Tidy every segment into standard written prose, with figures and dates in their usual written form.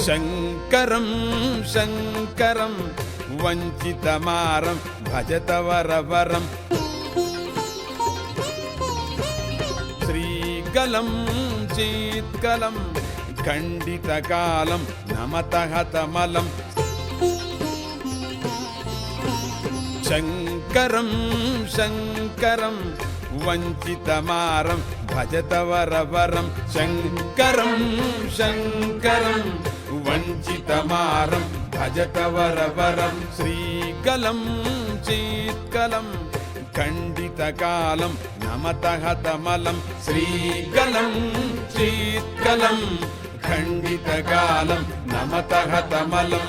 శంకరం శంకరం వంచితమారం భజత వరవరం శ్రీకలం చీత్కలం ఖండితకాలం నమతహతమలం శంకరం శంకరం వంచితమారం భజత వరవరం శంకరం శంకరం వంచితమారం భజత వరవరం శ్రీకలం చీత్కలం ఖండితకాలం నమతహతమలం శ్రీకలం చీత్కలం ఖండితకాలం నమతహతమలం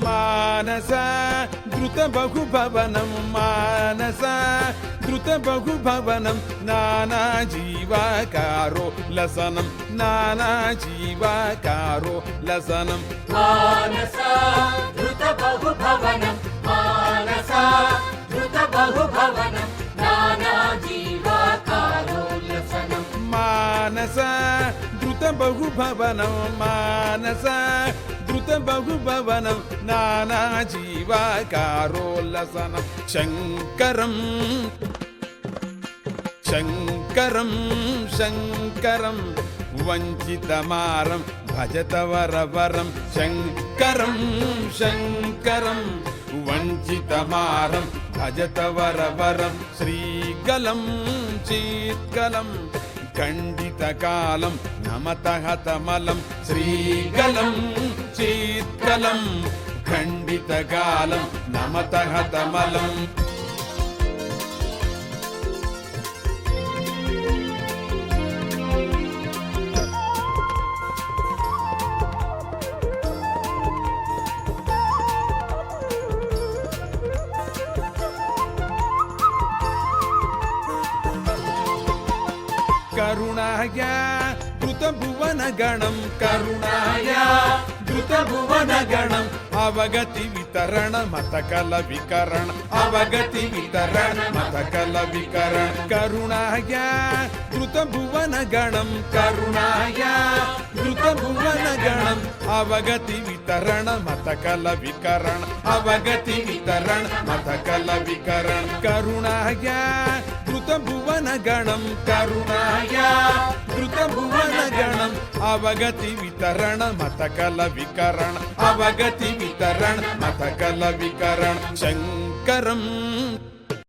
మానస ధృత బహుభవనం మానస ధృత బహుభవనం నానా జీవాకారో లసనం నానా జీవాకారో లసనం మానస ధృత బహుభవనం మానస ధృత బహుభవనం నానా జీవాకారో లసనం మానస ధృత బహుభవనం మానస ధృత బహుభవనం నానా జీవాకారో లసనం శంకరం శంకరం శంకరం వంచితమారం భజత వరవరం శంకరం శంకరం వంచితమారం భజత వరవరం శ్రీకలం చీత్కలం ఖండితకాలం నమతహతమలం శ్రీకలం చీత్కలం ఖండితకాలం నమతహతమలం కరుణాయ ధృత భువన గణం కరుణాయ ధృత భువన గణం అవగతి వితరణ మతకల వికరణ అవగతి వితరణ మతకల వికరణ కరుణాయ ధృత భువన గణం కరుణాయ ధృత భువన గణం అవగతి వితరణ మతకల వికరణ అవగతి వితరణ మతకల వికరణ కరుణాయ ధృత భువన గణం కరుణాయ ధృత భువన గణం అవగతి వితరణ మతకల వికరణ అవగతి వితరణ మతకల వికరణ శంకరం